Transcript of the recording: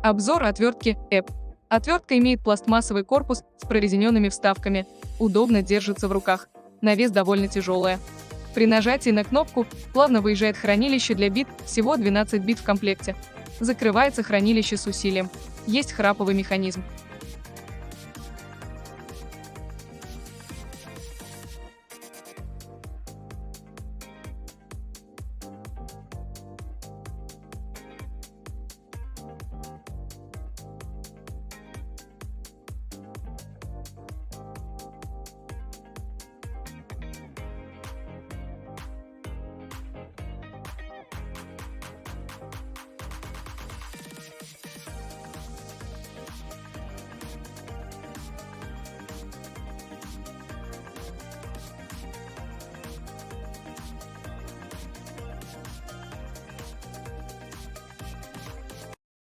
Обзор отвертки App. Отвертка имеет пластмассовый корпус с прорезиненными вставками, удобно держится в руках, на вес довольно тяжелая. При нажатии на кнопку плавно выезжает хранилище для бит, всего 12 бит в комплекте. Закрывается хранилище с усилием. Есть храповый механизм.